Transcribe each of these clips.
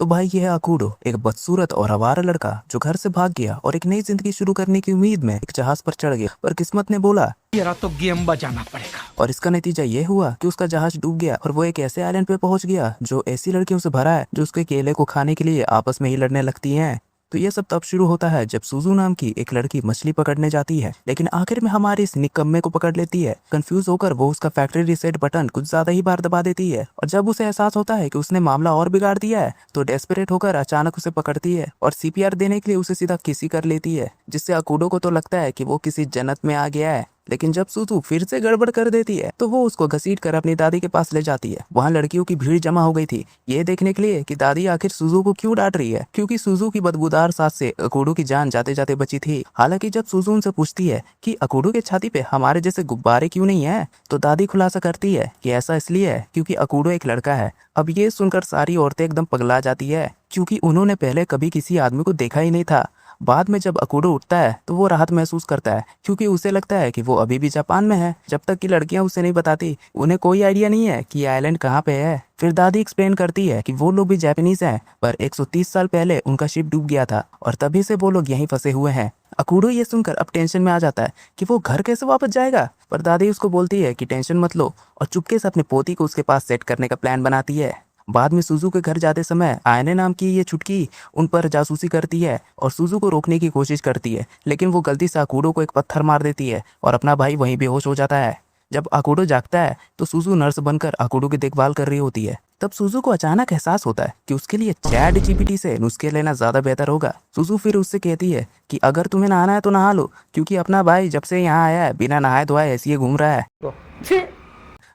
तो भाई ये है अकूडो, एक बदसूरत और आवारा लड़का जो घर से भाग गया और एक नई जिंदगी शुरू करने की उम्मीद में एक जहाज पर चढ़ गया। पर किस्मत ने बोला मेरा तो गेम बजाना पड़ेगा। और इसका नतीजा ये हुआ कि उसका जहाज डूब गया और वो एक ऐसे आइलैंड पे पहुंच गया जो ऐसी लड़कियों से भरा है जो उसके केले को खाने के लिए आपस में ही लड़ने लगती हैं। तो ये सब तब शुरू होता है जब सुजू नाम की एक लड़की मछली पकड़ने जाती है, लेकिन आखिर में हमारे इस निकम्मे को पकड़ लेती है। कंफ्यूज होकर वो उसका फैक्ट्री रीसेट बटन कुछ ज्यादा ही बार दबा देती है और जब उसे एहसास होता है कि उसने मामला और बिगाड़ दिया है तो डेस्परेट होकर अचानक उसे पकड़ती है और सीपीआर देने के लिए उसे सीधा किसी कर लेती है, जिससे अकूडो को तो लगता है कि वो किसी जन्नत में आ गया है। लेकिन जब सुजू फिर से गड़बड़ कर देती है तो वो उसको घसीट कर अपनी दादी के पास ले जाती है। वहाँ लड़कियों की भीड़ जमा हो गई थी ये देखने के लिए कि दादी आखिर सुजू को क्यों डांट रही है, क्योंकि सुजू की बदबूदार सांस से अकूडो की जान जाते जाते बची थी। हालांकि जब सुजू उनसे पूछती है कि अकूडो के छाती पे हमारे जैसे गुब्बारे क्यों नहीं है, तो दादी खुलासा करती है कि ऐसा इसलिए है क्योंकि अकूडो एक लड़का है। अब ये सुनकर सारी औरतें एकदम पगला जाती है क्योंकि उन्होंने पहले कभी किसी आदमी को देखा ही नहीं था। बाद में जब अकूडो उठता है तो वो राहत महसूस करता है क्योंकि उसे लगता है कि वो अभी भी जापान में है, जब तक कि लड़कियां उसे नहीं बताती। उन्हें कोई आइडिया नहीं है कि आइलैंड कहाँ पे है। फिर दादी एक्सप्लेन करती है कि वो लोग भी जापानीज हैं, पर 130 साल पहले उनका शिप डूब गया था और तभी से वो लोग यहीं फंसे हुए हैं। अकूडो ये सुनकर अब टेंशन में आ जाता है कि वो घर कैसे वापस जाएगा, पर दादी उसको बोलती है कि टेंशन मत लो और चुपके से अपने पोती को उसके पास सेट करने का प्लान बनाती है। बाद में सुजू के घर जाते समय आयने नाम की ये चुटकी उन पर जासूसी करती है और सुजू को रोकने की कोशिश करती है, लेकिन वो गलती से अकूडो को एक पत्थर मार देती है और अपना भाई वहीं बेहोश हो जाता है। जब अकूडो जागता है तो सुजू नर्स बनकर अकूडो की देखभाल कर रही होती है। तब सुजू को अचानक एहसास होता है कि उसके लिए चैट जीपीटी से नुस्खे लेना ज्यादा बेहतर होगा। सुजू फिर उससे कहती है कि अगर तुम्हें नहाना है तो नहा लो, क्योंकि अपना भाई जब से यहाँ आया है बिना नहाए धोए ऐसे ही घूम रहा है।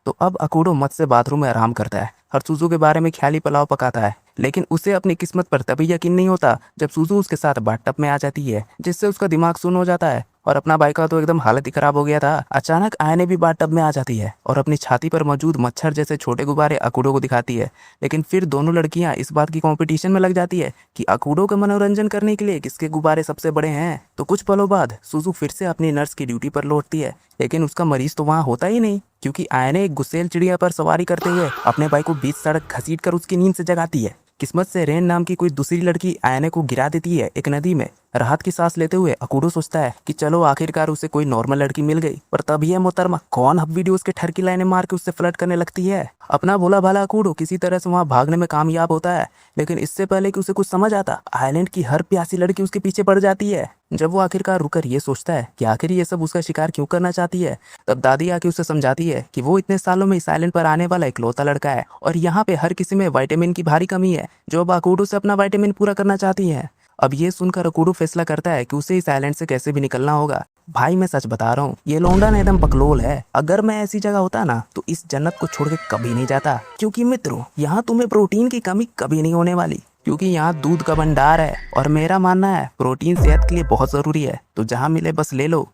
तो अब अकूडो मत से बाथरूम में आराम करता है और सुजू के बारे में ख्याली पुलाव पकाता है, लेकिन उसे अपनी किस्मत पर तभी यकीन नहीं होता जब सुजू उसके साथ बाथटब में आ जाती है, जिससे उसका दिमाग सुन्न हो जाता है और अपना भाई का तो एकदम हालत ही खराब हो गया था। अचानक आयने भी बाथटब में आ जाती है और अपनी छाती पर मौजूद मच्छर जैसे छोटे गुब्बारे अकूडो को दिखाती है, लेकिन फिर दोनों लड़कियां इस बात की कंपटीशन में लग जाती है कि अकूडो का मनोरंजन करने के लिए किसके गुब्बारे सबसे बड़े हैं। तो कुछ पलों बाद सुजू फिर से अपनी नर्स की ड्यूटी पर लौटती है, लेकिन उसका मरीज तो वहाँ होता ही नहीं, क्योंकि आयने एक गुस्सेल चिड़िया पर सवारी करते हुए अपने भाई को बीच सड़क घसीट कर उसकी नींद से जगाती है। किस्मत से रेन नाम की कोई दूसरी लड़की आयने को गिरा देती है एक नदी में। राहत की सांस लेते हुए अकूडो सोचता है कि चलो आखिरकार उसे कोई नॉर्मल लड़की मिल गई, पर तब यह मोहतरमा कौन हब वीडियोस के ठरकी लाइनें मार के उससे फ्लर्ट करने लगती है। अपना भोला भाला अकूडो किसी तरह से वहां भागने में कामयाब होता है, लेकिन इससे पहले कि उसे कुछ समझ आता आइलैंड की हर प्यासी लड़की उसके पीछे पड़ जाती है। जब वो आखिरकार रुकर ये सोचता है कि आखिर ये सब उसका शिकार क्यों करना चाहती है, तब दादी आके उसे समझाती है कि वो इतने सालों में इस आइलैंड पर आने वाला इकलौता लड़का है और यहाँ पे हर किसी में विटामिन की भारी कमी है, जो अब अकूडो से अपना विटामिन पूरा करना चाहती है। अब ये सुनकर अकूडो फैसला करता है कि उसे इस आइलैंड से कैसे भी निकलना होगा। भाई मैं सच बता रहा हूँ, ये लौंडा ना एकदम बकलोल है। अगर मैं ऐसी जगह होता ना तो इस जन्नत को छोड़ के कभी नहीं जाता, क्योंकि मित्रों यहाँ तुम्हें प्रोटीन की कमी कभी नहीं होने वाली, क्योंकि यहाँ दूध का भंडार है और मेरा मानना है प्रोटीन सेहत के लिए बहुत जरूरी है, तो जहाँ मिले बस ले लो।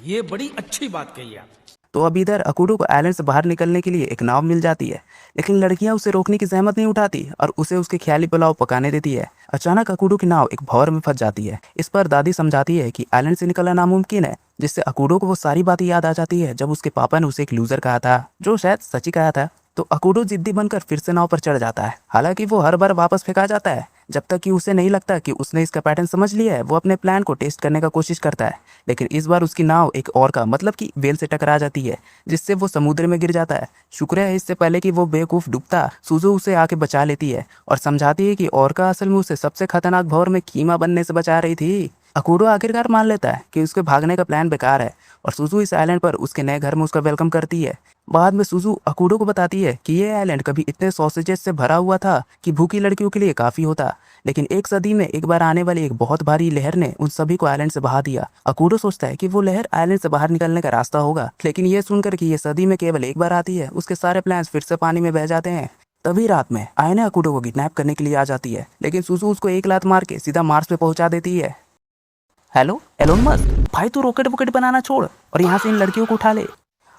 ये बड़ी अच्छी बात कही आप। तो अब इधर अकूडो को आइलैंड से बाहर निकलने के लिए एक नाव मिल जाती है, लेकिन लड़कियां उसे रोकने की जहमत नहीं उठाती और उसे उसके ख्याली पुलाव पकाने देती है। अचानक अकूडो की नाव एक भंवर में फंस जाती है। इस पर दादी समझाती है कि आइलैंड से निकलना नामुमकिन है, जिससे अकूडो को वो सारी बातें याद आ जाती है जब उसके पापा ने उसे एक लूजर कहा था, जो शायद सच ही कहा था। तो अकूडो जिद्दी बनकर फिर से नाव पर चढ़ जाता है। हालांकि वो हर बार वापस फेंका जाता है जब तक कि उसे नहीं लगता कि उसने इसका पैटर्न समझ लिया है। वो अपने प्लान को टेस्ट करने का कोशिश करता है, लेकिन इस बार उसकी नाव एक और का मतलब कि वेल से टकरा जाती है, जिससे वो समुद्र में गिर जाता है। शुक्र है इससे पहले कि वो बेवकूफ डूबता, सुजू उसे आके बचा लेती है और समझाती है कि औरका असल में उसे सबसे खतरनाक भंवर में कीमा बनने से बचा रही थी। अकूडो आखिरकार मान लेता है कि उसके भागने का प्लान बेकार है और सुजू इस आइलैंड पर उसके नए घर में उसका वेलकम करती है। बाद में सुजू अकूडो को बताती है कि ये आइलैंड कभी इतने सॉसेजेस से भरा हुआ था कि भूखी लड़कियों के लिए काफी होता, लेकिन एक सदी में एक बार आने वाली एक बहुत भारी लहर ने उन सभी को आइलैंड से बहा दिया। अकूडो सोचता है कि वो लहर आइलैंड से बाहर निकलने का रास्ता होगा, लेकिन ये सुनकर कि ये सदी में केवल एक बार आती है, उसके सारे प्लान्स फिर से पानी में बह जाते हैं। तभी रात में आयने अकूडो को किडनैप करने के लिए आ जाती है, लेकिन सुजू उसको एक लात मार के सीधा मार्स पे पहुंचा देती है। हेलो एलोन मस्क, भाई तू रॉकेट वॉकेट बनाना छोड़ और यहाँ से इन लड़कियों को उठा ले।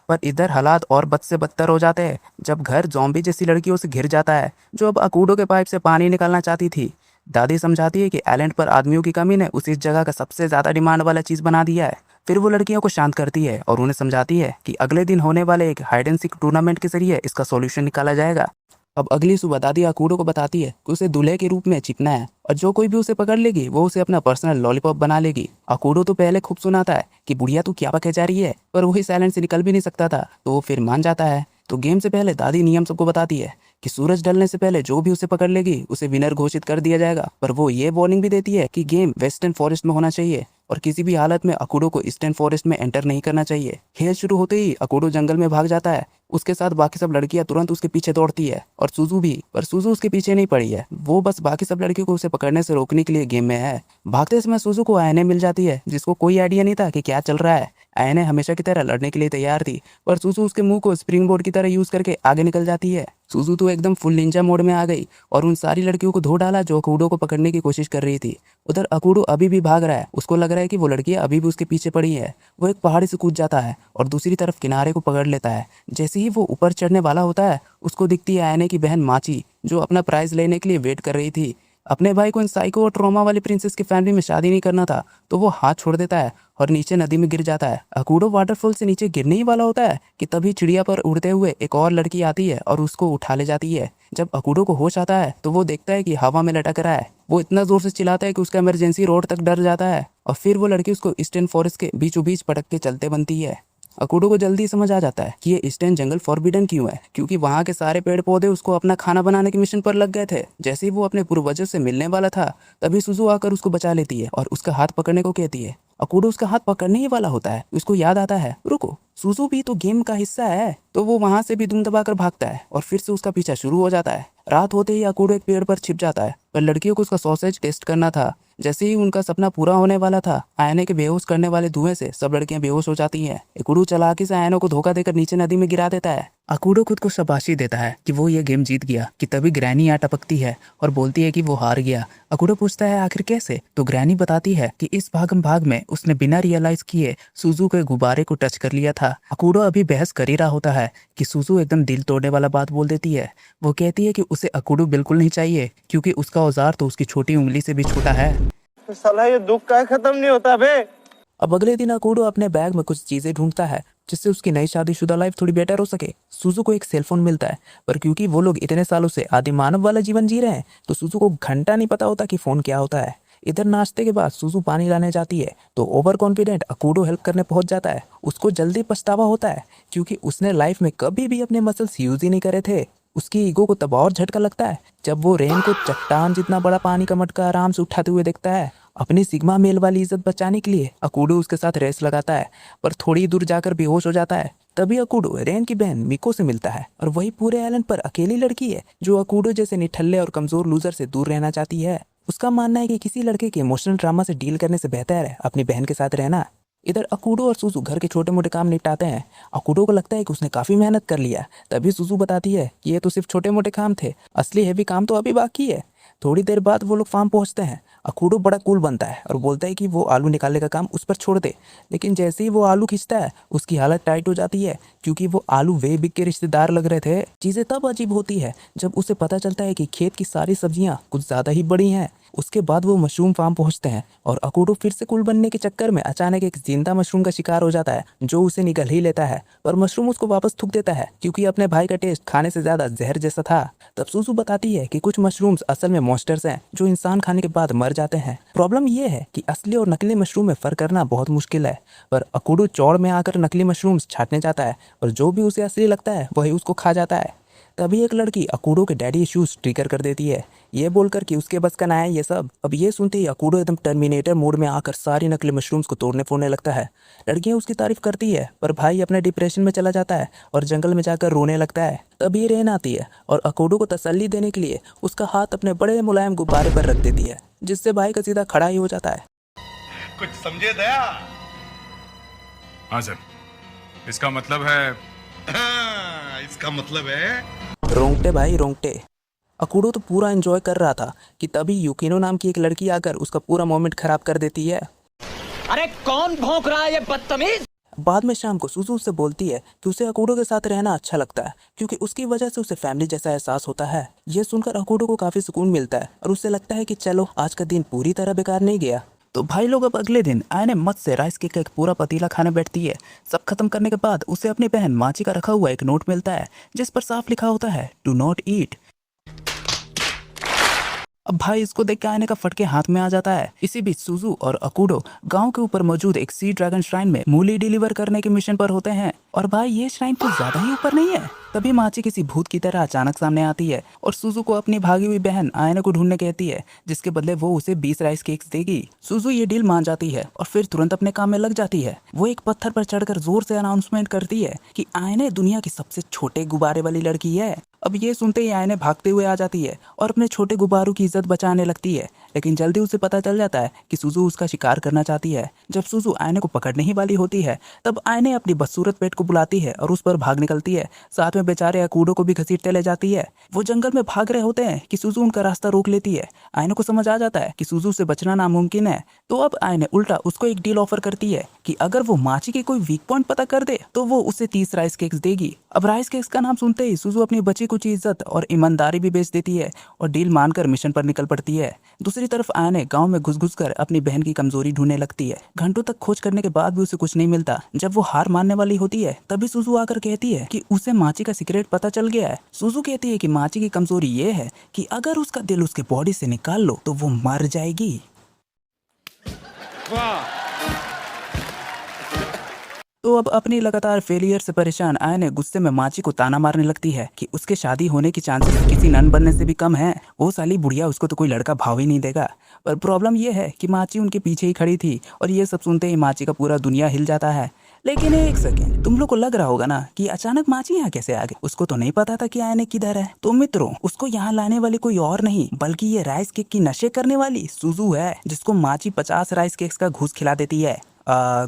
पर इधर हालात और बद से बदतर हो जाते हैं जब घर ज़ॉम्बी जैसी लड़कियों से घिर जाता है, जो अब अकूडो के पाइप से पानी निकालना चाहती थी। दादी समझाती है कि आइलैंड पर आदमियों की कमी ने उसे इस जगह का सबसे ज्यादा डिमांड वाला चीज बना दिया है। फिर वो लड़कियों को शांत करती है और उन्हें समझाती है कि अगले दिन होने वाले एक हाइड एंड सीक टूर्नामेंट के जरिए इसका सॉल्यूशन निकाला जाएगा। अब अगली सुबह दादी अकूडो को बताती है कि उसे दूल्हे के रूप में चिपना है और जो कोई भी उसे पकड़ लेगी वो उसे अपना पर्सनल लॉलीपॉप बना लेगी। अकूडो तो पहले खूब सुनाता है कि बुढ़िया तू क्या बके जा रही है, पर वही साइलेंट से निकल भी नहीं सकता था, तो वो फिर मान जाता है। तो गेम से पहले दादी नियम सबको बताती है कि सूरज ढलने से पहले जो भी उसे पकड़ लेगी उसे विनर घोषित कर दिया जाएगा। पर वो ये वार्निंग भी देती है कि गेम वेस्टर्न फॉरेस्ट में होना चाहिए और किसी भी हालत में अकूडो को ईस्टर्न फॉरेस्ट में एंटर नहीं करना चाहिए। खेल शुरू होते ही अकूडो जंगल में भाग जाता है। उसके साथ बाकी सब लड़कियां तुरंत उसके पीछे दौड़ती है और सुजू भी, पर सुजू उसके पीछे नहीं पड़ी है। वो बस बाकी सब लड़कियों को उसे पकड़ने से रोकने के लिए गेम में है। भागते समय सुजू को आयने मिल जाती है जिसको कोई आइडिया नहीं था कि क्या चल रहा है। आयने हमेशा की तरह लड़ने के लिए तैयार थी, पर सुजू उसके मुंह को स्प्रिंग बोर्ड की तरह यूज करके आगे निकल जाती है। सुजू तो एकदम फुल निंजा मोड में आ गई और उन सारी लड़कियों को धो डाला जो अकूडो को पकड़ने की कोशिश कर रही थी। उधर अकूडो अभी भी भाग रहा है। उसको लग रहा है कि वो लड़कियां अभी भी उसके पीछे पड़ी है। वो एक पहाड़ी से कूद जाता है और दूसरी तरफ किनारे को पकड़ लेता है। जैसे ही वो ऊपर चढ़ने वाला होता है उसको दिखती है आयने की बहन माची, जो अपना प्राइज लेने के लिए वेट कर रही थी। अपने भाई को इन साइको और ट्रॉमा वाली प्रिंसेस की फैमिली में शादी नहीं करना था, तो वो हाथ छोड़ देता है और नीचे नदी में गिर जाता है। अकूडो वाटरफॉल से नीचे गिरने ही वाला होता है कि तभी चिड़िया पर उड़ते हुए एक और लड़की आती है और उसको उठा ले जाती है। जब अकूडो को होश आता है तो वो देखता है कि हवा में लटक रहा है। वो इतना जोर से चिल्लाता है कि उसका इमरजेंसी रोड तक डर जाता है और फिर वो लड़की उसको ईस्टर्न फॉरेस्ट के बीचों बीच पटक के चलते बनती है। अकूडो को जल्दी समझ आ जाता है कि ये ईस्टर्न जंगल फॉरबिडन क्यों है, क्योंकि वहाँ के सारे पेड़ पौधे उसको अपना खाना बनाने के मिशन पर लग गए थे। जैसे ही वो अपने पूर्वजों से मिलने वाला था तभी सुजू आकर उसको बचा लेती है और उसका हाथ पकड़ने को कहती है। अकूडो उसका हाथ पकड़ने ही वाला होता है, उसको याद आता है रुको, सुजू भी तो गेम का हिस्सा है। तो वो वहां से भी दुम दबाकर भागता है और फिर से उसका पीछा शुरू हो जाता है। रात होते ही अकूडो एक पेड़ पर छिप जाता है, पर लड़कियों को उसका सॉसेज टेस्ट करना था। जैसे ही उनका सपना पूरा होने वाला था, आयने के बेहोश करने वाले धुएं से सब लड़कियां बेहोश हो जाती हैं। अकूडो चालाकी से आयनों को धोखा देकर नीचे नदी में गिरा देता है। अकूडो खुद को शाबाशी देता है कि वो ये गेम जीत गया कि तभी ग्रैनी यहाँ टपकती है और बोलती है कि वो हार गया। अकूडो पूछता है आखिर कैसे, तो ग्रैनी बताती है कि इस भागम भाग में उसने बिना रियलाइज किए सुजू के गुब्बारे को टच कर लिया था। अकूडो अभी बहस कर ही रहा होता है कि सुजू एकदम दिल तोड़ने वाला बात बोल देती है। वो कहती है कि उसे अकूडो बिल्कुल नहीं चाहिए क्योंकि उसका औजार तो उसकी छोटी उंगली से भी छोटा है। साला ये दुख का खत्म नहीं होता बे। अब अगले दिन अकूडो अपने बैग में कुछ चीजें ढूंढता है जिससे उसकी नई शादीशुदा लाइफ थोड़ी बेटर हो सके। सुजू को एक सेलफोन मिलता है, पर क्योंकि वो लोग इतने सालों से आदि मानव वाला जीवन जी रहे हैं तो सुजू को घंटा नहीं पता होता कि फोन क्या होता है। इधर नाश्ते के बाद सुजू पानी लाने जाती है तो ओवर कॉन्फिडेंट अकूडो हेल्प करने पहुंच जाता है। उसको जल्दी पछतावा होता है क्योंकि उसने लाइफ में कभी भी अपने मसल्स यूज ही नहीं करे थे। उसकी ईगो को तब और झटका लगता है जब वो रेन को चट्टान जितना बड़ा पानी का मटका आराम से उठाते हुए देखता है। अपनी सिग्मा मेल वाली इज्जत बचाने के लिए अकूडो उसके साथ रेस लगाता है, पर थोड़ी दूर जाकर बेहोश हो जाता है। तभी अकूडो रेन की बहन मिको से मिलता है और वही पूरे आइलैंड पर अकेली लड़की है जो अकूडो जैसे निठल्ले और कमजोर लूजर से दूर रहना चाहती है। उसका मानना है कि किसी लड़के के इमोशनल ड्रामा से डील करने से बेहतर है अपनी बहन के साथ रहना। इधर अकूडो और सुजू घर के छोटे मोटे काम निपटाते हैं। अकूडो को लगता है कि उसने काफी मेहनत कर लिया, तभी सुजू बताती है कि ये तो सिर्फ छोटे मोटे काम थे, असली हैवी काम तो अभी बाकी है। थोड़ी देर बाद वो लोग फार्म पहुंचते हैं। अकूडो बड़ा कूल बनता है और बोलता है कि वो आलू निकालने का काम उस पर छोड़ दे, लेकिन जैसे ही वो आलू खींचता है उसकी हालत टाइट हो जाती है क्योंकि वो आलू वे बिग के रिश्तेदार लग रहे थे। चीजें तब अजीब होती है जब उसे पता चलता है कि खेत की सारी सब्जियां कुछ ज्यादा ही बड़ी हैं। उसके बाद वो मशरूम फार्म पहुंचते हैं और अकूडो फिर से कूल बनने के चक्कर में अचानक एक जिंदा मशरूम का शिकार हो जाता है जो उसे निगल ही लेता है, पर मशरूम उसको वापस थूक देता है क्योंकि अपने भाई का टेस्ट खाने से ज्यादा जहर जैसा था। तब सुजू बताती है कि कुछ मशरूम्स असल में मॉन्स्टर्स हैं जो इंसान खाने के बाद मर जाते हैं। प्रॉब्लम ये है कि असली और नकली मशरूम में फर्क करना बहुत मुश्किल है, पर अकूडो चौड़ में आकर नकली मशरूम्स छांटने जाता है और जो भी उसे असली लगता है वही उसको खा जाता है। तभी एक लड़की अकूडो के डैडी इश्यूज ट्रिगर कर देती है, ये बोलकर कि उसके बस का ना है ये सब। अब ये सुनते ही अकूडो एकदम टर्मिनेटर मोड में आकर सारी नकली मशरूम्स को तोड़ने फोड़ने लगता है। लड़कियां उसकी तारीफ करती है, पर भाई अपने डिप्रेशन में चला जाता है और जंगल में जाकर रोने लगता है। तभी रेन आती है और अकूडो को तसल्ली देने के लिए उसका हाथ अपने बड़े मुलायम गुब्बारे पर रख देती है, जिससे भाई का सीधा खड़ा ही हो जाता है। कुछ समझे दया? हाँ सर, इसका मतलब है इसका मतलब है रोंगटे भाई रोंगटे। अकूडो तो पूरा एंजॉय कर रहा था कि तभी युकिनो नाम की एक लड़की आकर उसका पूरा मोमेंट खराब कर देती है। अरे कौन भौंक रहा है ये बदतमीज? बाद में शाम को सुजू उससे बोलती है कि उसे अकूडो के साथ रहना अच्छा लगता है क्योंकि उसकी वजह से उसे फैमिली जैसा एहसास होता है। ये सुनकर अकूडो को काफी सुकून मिलता है और उसे लगता है कि चलो आज का दिन पूरी तरह बेकार नहीं गया। तो भाई लोग अब अगले दिन आयने मत से राइस केक का एक पूरा पतीला खाने बैठती है। सब खत्म करने के बाद उसे अपनी बहन माची का रखा हुआ एक नोट मिलता है जिस पर साफ लिखा होता है डू नॉट ईट। अब भाई इसको देख के आयने का फटके हाथ में आ जाता है। इसी बीच सुजू और अकूडो गांव के ऊपर मौजूद एक सी ड्रैगन श्राइन में मूली डिलीवर करने के मिशन पर होते हैं। और भाई ये श्राइन कुछ ज्यादा ही ऊपर नहीं है। तभी माची किसी भूत की तरह अचानक सामने आती है और सुजू को अपनी भागी हुई बहन आयने को ढूंढने कहती है, जिसके बदले वो उसे 20 राइस केक्स देगी। सुजू ये डील मान जाती है और फिर तुरंत अपने काम में लग जाती है। वो एक पत्थर पर चढ़कर जोर से अनाउंसमेंट करती है कि आयने दुनिया की सबसे छोटे गुब्बारे वाली लड़की है। अब ये सुनते ही आयने भागते हुए आ जाती है और अपने छोटे गुब्बारों की इज्जत बचाने लगती है। लेकिन जल्दी उसे पता चल जाता है कि सुजू उसका शिकार करना चाहती है। जब सुजू आयने को पकड़ने ही वाली होती है तब आयने अपनी बदसूरत पेट को बुलाती है और उस पर भाग निकलती है। साथ में बेचारे अकूडो को भी घसीटते ले जाती है। वो जंगल में भाग रहे होते हैं कि सुजू उनका रास्ता रोक लेती है। आयने को समझ आ जाता है कि सुजू से बचना नामुमकिन है। तो अब आयने उल्टा उसको एक डील ऑफर करती है कि अगर वो माची के कोई वीक पॉइंट पता कर दे तो वो उसे 30 राइस केक्स देगी। अब राइस केक्स का नाम सुनते ही सुजू अपनी बची कुछ इज्जत और ईमानदारी भी बेच देती है और डील मानकर मिशन पर निकल पड़ती है। दूसरी तरफ आयने गांव में घुस कर अपनी बहन की कमजोरी ढूंढने लगती है। घंटों तक खोज करने के बाद भी उसे कुछ नहीं मिलता। जब वो हार मानने वाली होती है तभी सुजू आकर कहती है कि उसे माची का सीक्रेट पता चल गया है। सुजू कहती है कि माची की कमजोरी ये है कि अगर उसका दिल उसके बॉडी से निकाल लो तो वो मर जाएगी। तो अब अपनी लगातार फेलियर से परेशान आयने गुस्से में माची को ताना मारने लगती है कि उसके शादी होने की चांसेस किसी नन बनने से भी कम है। वो साली बुढ़िया, उसको तो कोई लड़का भाव ही नहीं देगा। पर प्रॉब्लम ये है कि माची उनके पीछे ही खड़ी थी और ये सब सुनते ही माची का पूरा दुनिया हिल जाता है। लेकिन एक सेकेंड, तुम लोग को लग रहा होगा ना कि अचानक माची यहाँ कैसे आ गई। उसको तो नहीं पता था कि आयने किधर है। तो मित्रों, उसको यहाँ लाने वाली कोई और नहीं बल्कि ये राइस केक की नशे करने वाली सुजू है, जिसको माची 50 राइस केक्स का घूस खिला देती है।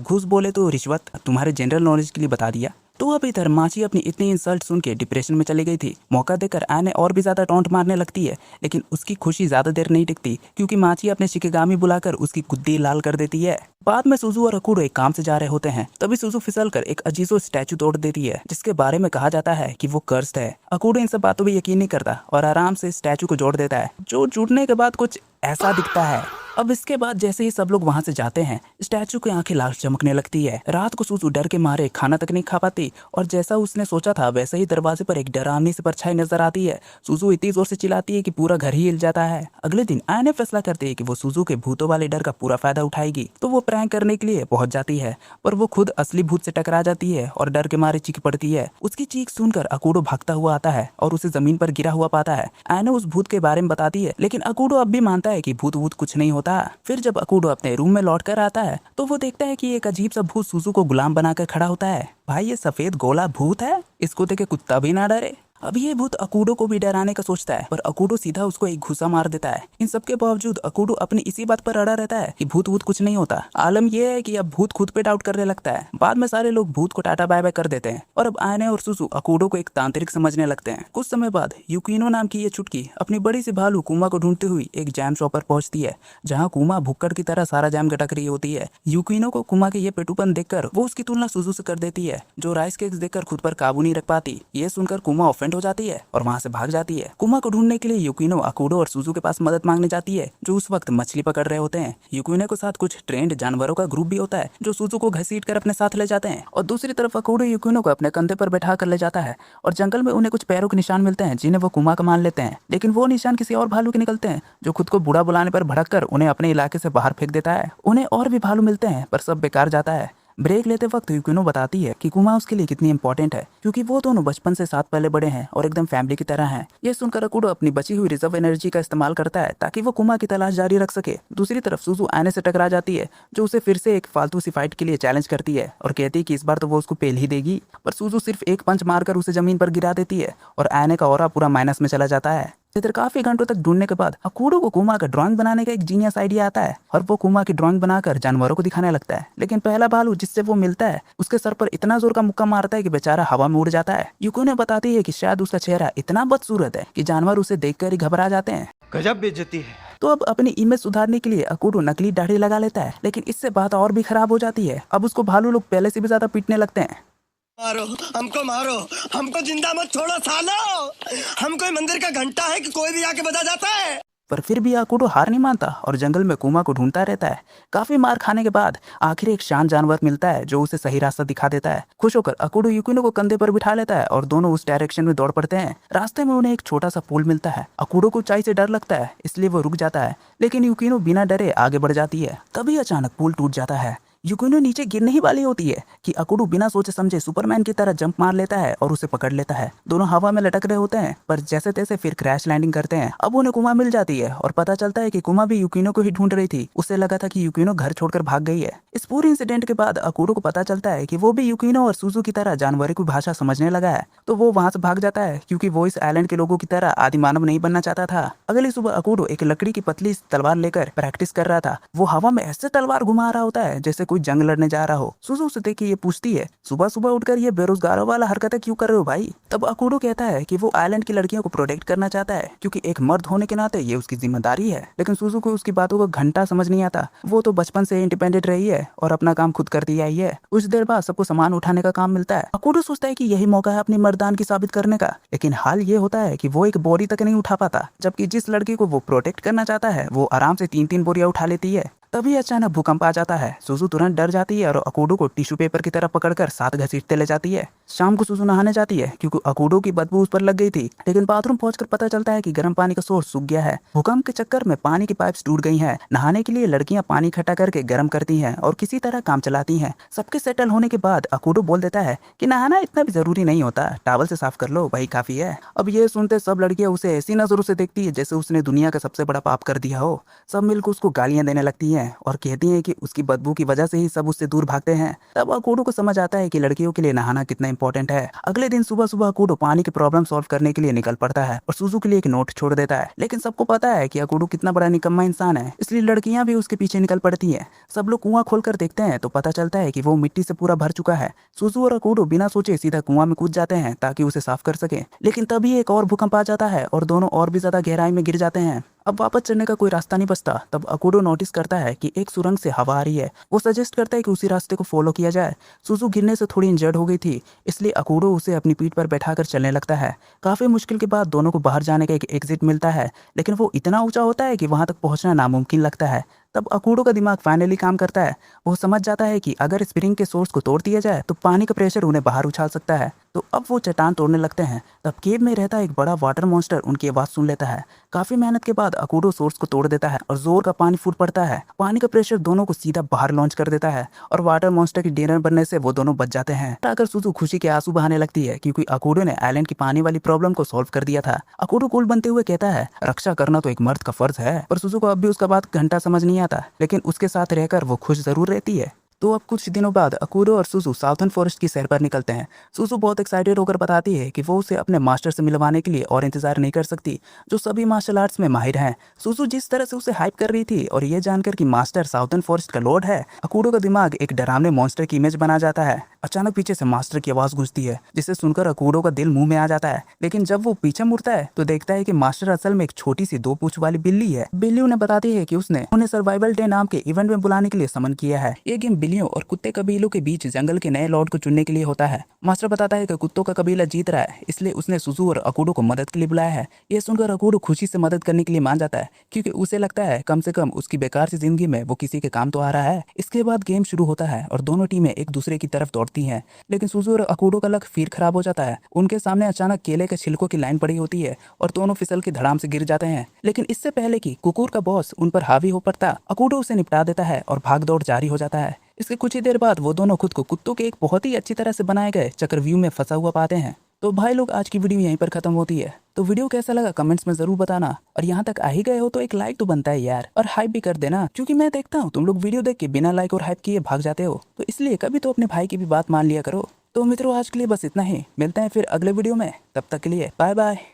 घूस बोले तो रिश्वत, तुम्हारे जनरल नॉलेज के लिए बता दिया। तो अब इधर माची अपनी इतनी इंसल्ट सुन के डिप्रेशन में चली गई थी। मौका देकर आयने और भी ज्यादा टॉन्ट मारने लगती है, लेकिन उसकी खुशी ज्यादा देर नहीं टिकती क्योंकि माची अपने शिकेगामी बुलाकर उसकी गुद्दी लाल कर देती है। बाद में सुजू और अकूडो एक काम से जा रहे होते हैं। तभी सुजू फिसलकर एक अजीजो स्टैचू तोड़ देती है जिसके बारे में कहा जाता है कि वो कर्स्ड है। अकूडो इन सब बातों पर यकीन नहीं करता और आराम से स्टैचू को जोड़ देता है, जो जुड़ने के बाद कुछ ऐसा दिखता है। अब इसके बाद जैसे ही सब लोग वहां से जाते हैं, स्टैचू की आंखें लाल चमकने लगती है। रात को सुजू डर के मारे खाना तक नहीं खा पाती और जैसा उसने सोचा था वैसे ही दरवाजे पर एक डरावनी सी परछाई नजर आती है। सुजू इतनी जोर से चिल्लाती है कि पूरा घर ही हिल जाता है। अगले दिन आयने फैसला करती है कि वो सुजू के भूतों वाले डर का पूरा फायदा उठाएगी। तो वो प्रैंक करने के लिए पहुंच जाती है, पर वो खुद असली भूत से टकरा जाती है और डर के मारे चीख पड़ती है। उसकी चीख सुनकर अकूडो भागता हुआ आता है और उसे जमीन पर गिरा हुआ पाता है। आयने उस भूत के बारे में बताती है, लेकिन अकूडो अब भी मानता है कि भूत वूत कुछ नहीं होता। फिर जब अकूडो अपने रूम में लौट कर आता है तो वो देखता है कि एक अजीब सा भूत सुजू को गुलाम बनाकर खड़ा होता है। भाई ये सफेद गोला भूत है, इसको देख के कुत्ता भी ना डरे। अब ये भूत अकूडो को भी डराने का सोचता है, पर अकूडो सीधा उसको एक घुसा मार देता है। इन सब के बावजूद अकूडो अपनी इसी बात पर अड़ा रहता है कि भूत वूत कुछ नहीं होता। आलम यह है कि अब भूत खुद पे डाउट करने लगता है। बाद में सारे लोग भूत को टाटा बाय बाय कर देते हैं और अब आयने और सुजू अकूडो को एक तांत्रिक समझने लगते हैं। कुछ समय बाद यूकिनो नाम की ये चुटकी अपनी बड़ी सी भालू कुमा को ढूंढती हुई एक जैम शॉप पर पहुंचती है, जहाँ कुमा भुक्कड़ की तरह सारा जैम गटक रही होती है। यूकिनो को कुमा के ये पेटूपन देखकर वो उसकी तुलना सुजू से कर देती है, जो राइस केक्स देखकर खुद पर काबू नहीं रख पाती। ये सुनकर कुमा ऑफेंड हो जाती है और वहाँ से भाग जाती है। कुमा को ढूंढने के लिए यूकिनो अकूडो और सुजू के पास मदद मांगने जाती है, जो उस वक्त मछली पकड़ रहे होते हैं। यूकिनो के साथ कुछ ट्रेंड जानवरों का ग्रुप भी होता है जो सुजू को घसीट कर अपने साथ ले जाते हैं। और दूसरी तरफ अकूडो यूकिनो को अपने कंधे पर बैठा कर ले जाता है और जंगल में उन्हें कुछ पैरों के निशान मिलते हैं जिन्हें वो कुमा का मान लेते हैं, लेकिन वो निशान किसी और भालू के निकलते हैं जो खुद को बुरा बुलाने पर भड़क कर उन्हें अपने इलाके से बाहर फेंक देता है। उन्हें और भी भालू मिलते हैं पर सब बेकार जाता है। ब्रेक लेते वक्त यूकिनो बताती है कि कुमा उसके लिए कितनी इंपॉर्टेंट है, क्योंकि वो दोनों बचपन से साथ पले बड़े हैं और एकदम फैमिली की तरह हैं। ये सुनकर अकूडो अपनी बची हुई रिजर्व एनर्जी का इस्तेमाल करता है ताकि वो कुमा की तलाश जारी रख सके। दूसरी तरफ सुजू आयने से टकरा जाती है, जो उसे फिर से एक फालतू सी फाइट के लिए चैलेंज करती है और कहती है कि इस बार तो वो उसको पेल ही देगी। पर सुजू सिर्फ एक पंच मारकर उसे जमीन पर गिरा देती है और आयने का ऑरा पूरा माइनस में चला जाता है। इधर काफी घंटों तक ढूंढने के बाद अकूडो को कुमा का ड्राइंग बनाने का एक जीनियस आइडिया आता है और वो कुमा की ड्राइंग बनाकर जानवरों को दिखाने लगता है। लेकिन पहला भालू जिससे वो मिलता है उसके सर पर इतना जोर का मुक्का मारता है कि बेचारा हवा में उड़ जाता है। यूकिनो बताती है कि शायद उसका चेहरा इतना बदसूरत है कि जानवर उसे देखकर ही घबरा जाते हैं। गजब बेइज्जती है। तो अब अपनी इमेज सुधारने के लिए अकूडो नकली दाढ़ी लगा लेता है, लेकिन इससे बात और भी खराब हो जाती है। अब उसको भालू लोग पहले से भी ज्यादा पीटने लगते हैं। मारो, हमको जिंदा मत छोड़ो सालो। हम कोई मंदिर का घंटा है कि कोई भी आके बजा जाता है। पर फिर भी अकुडो हार नहीं मानता और जंगल में कुमा को ढूंढता रहता है। काफी मार खाने के बाद आखिर एक शांत जानवर मिलता है जो उसे सही रास्ता दिखा देता है। खुश होकर अकुडो युकिनो को कंधे पर बिठा लेता है और दोनों उस डायरेक्शन में दौड़ पड़ते हैं। रास्ते में उन्हें एक छोटा सा पुल मिलता है। अकुडो को ऊंचाई से डर लगता है इसलिए वो रुक जाता है, लेकिन युकिनो बिना डरे आगे बढ़ जाती है। तभी अचानक पुल टूट जाता है। युकिनो नीचे गिरने ही वाली होती है कि अकुडो बिना सोचे समझे सुपरमैन की तरह जंप मार लेता है और उसे पकड़ लेता है। दोनों हवा में लटक रहे होते हैं पर जैसे तैसे फिर क्रैश लैंडिंग करते हैं। अब उन्हें कुमा मिल जाती है और पता चलता है कि कुमा भी युकिनो को ही ढूंढ रही थी। उसे लगा था कि युकिनो घर छोड़कर भाग गई है। इस पूरे इंसिडेंट के बाद अकुडो को पता चलता है कि वो भी युकिनो और सुजू की तरह जानवरों की भाषा समझने लगा है, तो वो वहां से भाग जाता है क्योंकि वो इस आइलैंड के लोगों की तरह आदि मानव नहीं बनना चाहता था। अगली सुबह अकुडो एक लकड़ी की पतली तलवार लेकर प्रैक्टिस कर रहा था। वो हवा में ऐसे तलवार घुमा रहा होता है जैसे कोई जंग लड़ने जा रहा हो। सुजू उसे देख के ये पूछती है, सुबह सुबह उठकर ये बेरोजगारों वाला हरकतें क्यों कर रहे हो भाई? तब अकुडो कहता है कि वो आइलैंड की लड़कियों को प्रोटेक्ट करना चाहता है क्योंकि एक मर्द होने के नाते ये उसकी जिम्मेदारी है। लेकिन सुजू को उसकी बातों का घंटा समझ नहीं आता। वो तो बचपन से इंडिपेंडेंट रही है और अपना काम खुद करती आई है। कुछ देर बाद सबको सामान उठाने का काम मिलता है। अकुडो सोचता है कि यही मौका है अपनी मर्दान की साबित करने का, लेकिन हाल ये होता है कि वो एक बोरी तक नहीं उठा पाता, जबकि जिस लड़की को वो प्रोटेक्ट करना चाहता है वो आराम से 3-3 बोरियां उठा लेती है। तभी अचानक भूकंप आ जाता है। सुजू तुरंत डर जाती है और अकुडो को टिश्यू पेपर की तरह पकड़कर साथ घसीटते ले जाती है। शाम को सुजू नहाने जाती है क्योंकि अकुडो की बदबू उस पर लग गई थी, लेकिन बाथरूम पहुंचकर पता चलता है कि गर्म पानी का सोर्स सूख गया है। भूकंप के चक्कर में पानी की पाइप्स टूट गई हैं। नहाने के लिए लड़कियां पानी इकट्ठा करके गर्म करती हैं और किसी तरह काम चलाती हैं। सबके सेटल होने के बाद अकुडो बोल देता है कि नहाना इतना भी जरूरी नहीं होता, टॉवल से साफ कर लो वही काफी है। अब ये सुनते सब लड़कियां उसे ऐसी नजरों से देखती है जैसे उसने दुनिया का सबसे बड़ा पाप कर दिया हो। सब मिलकर उसको गालियां देने लगती हैं और कहती हैं कि उसकी बदबू की वजह से ही सब उससे दूर भागते हैं। तब अकुडो को समझ आता है कि लड़कियों के लिए नहाना कितना इंपॉर्टेंट है। अगले दिन सुबह सुबह अकुडो पानी की प्रॉब्लम सॉल्व करने के लिए निकल पड़ता है और सुजू के लिए एक नोट छोड़ देता है। लेकिन सबको पता है कि अकुडो कितना बड़ा निकम्मा इंसान है, इसलिए लड़कियां भी उसके पीछे निकल पड़ती हैं। सब लोग कुआं खोलकर देखते हैं तो पता चलता है कि वो मिट्टी से पूरा भर चुका है। सुजू और अकुडो बिना सोचे सीधा कुआं में कूद जाते हैं ताकि उसे साफ कर सके। लेकिन तभी एक और भूकंप आ जाता है और दोनों और भी ज्यादा गहराई में गिर जाते हैं। अब वापस चढ़ने का कोई रास्ता नहीं बचता। तब अकुडो नोटिस करता है कि एक सुरंग से हवा आ रही है। वो सजेस्ट करता है कि उसी रास्ते को फॉलो किया जाए। सुजू गिरने से थोड़ी इंजर्ड हो गई थी, इसलिए अकुडो उसे अपनी पीठ पर बैठाकर चलने लगता है। काफी मुश्किल के बाद दोनों को बाहर जाने का एक एग्जिट मिलता है, लेकिन वो इतना ऊंचा होता है कि वहां तक पहुंचना नामुमकिन लगता है। तब अकुडो का दिमाग फाइनली काम करता है। वो समझ जाता है कि अगर स्प्रिंग के सोर्स को तोड़ दिया जाए तो पानी का प्रेशर उन्हें बाहर उछाल सकता है। तो अब वो चट्टान तोड़ने लगते हैं। तब केव में रहता एक बड़ा वाटर मॉन्स्टर उनकी आवाज सुन लेता है। काफी मेहनत के बाद अकुडो सोर्स को तोड़ देता है और जोर का पानी फूट पड़ता है। पानी का प्रेशर दोनों को सीधा बाहर लॉन्च कर देता है और वाटर मॉन्स्टर की डिनर बनने से वो दोनों बच जाते हैं। अगर सुजू खुशी के आंसू बहाने लगती है क्योंकि अकुडो ने आइलैंड की पानी वाली प्रॉब्लम को सॉल्व कर दिया था। अकुडो कूल बनते हुए कहता है, रक्षा करना तो एक मर्द का फर्ज है। पर सुजू को अब भी उसका बात घंटा समझ नहीं आता, लेकिन उसके साथ रहकर वो खुश जरूर रहती है। तो अब कुछ दिनों बाद अकुडो और सुजू साउथर्न फॉरेस्ट की सैर पर निकलते हैं। सुजू बहुत एक्साइटेड होकर बताती है कि वो उसे अपने मास्टर से मिलवाने के लिए और इंतजार नहीं कर सकती, जो सभी मार्शल आर्ट्स में माहिर हैं। सुजू जिस तरह से उसे हाइप कर रही थी और ये जानकर कि मास्टर साउथर्न फॉरेस्ट का लॉर्ड है, अकुडो का दिमाग एक डरावने मॉन्स्टर की इमेज बना जाता है। अचानक पीछे से मास्टर की आवाज गूंजती है, जिसे सुनकर अकुडो का दिल मुंह में आ जाता है। लेकिन जब वो पीछे मुड़ता है तो देखता है कि मास्टर असल में एक छोटी सी 2 पूंछ वाली बिल्ली है। बिल्ली उन्हें बताती है कि उसने उन्हें सर्वाइवल डे नाम के इवेंट में बुलाने के लिए समन किया है। ये गेम बिल्लियों और कुत्ते कबीलों के बीच जंगल के नए लॉर्ड को चुनने के लिए होता है। मास्टर बताता है कि कुत्तों का कबीला जीत रहा है, इसलिए उसने सुजू और अकुडो को मदद के लिए बुलाया है। ये सुनकर अकुडो खुशी से मदद करने के लिए मान जाता है, क्योंकि उसे लगता है कम से कम उसकी बेकार सी जिंदगी में वो किसी के काम तो आ रहा है। इसके बाद गेम शुरू होता है और दोनों टीमें एक दूसरे की तरफ दौड़ती हैं। लेकिन सुजू और अकुडो का लक फिर खराब हो जाता है। उनके सामने अचानक केले के छिलकों की लाइन पड़ी होती है और दोनों फिसल के धड़ाम से गिर जाते हैं। लेकिन इससे पहले कि कुकुर का बॉस उन पर हावी हो पड़ता, अकुडो उसे निपटा देता है और भाग दौड़ जारी हो जाता है। इसके कुछ ही देर बाद वो दोनों खुद को कुत्तों के एक बहुत ही अच्छी तरह से बनाए गए चक्रव्यूह में फंसा हुआ पाते हैं। तो भाई लोग, आज की वीडियो यहीं पर खत्म होती है। तो वीडियो कैसा लगा कमेंट्स में जरूर बताना, और यहाँ तक आ ही गए हो तो एक लाइक तो बनता है यार, और हाइप भी कर देना, क्योंकि मैं देखता हूँ तुम लोग वीडियो देख के बिना लाइक और हाइप किए भाग जाते हो। तो इसलिए कभी तो अपने भाई की भी बात मान लिया करो। तो मित्रों, आज के लिए बस इतना ही। मिलते हैं फिर अगले वीडियो में, तब तक के लिए बाय बाय।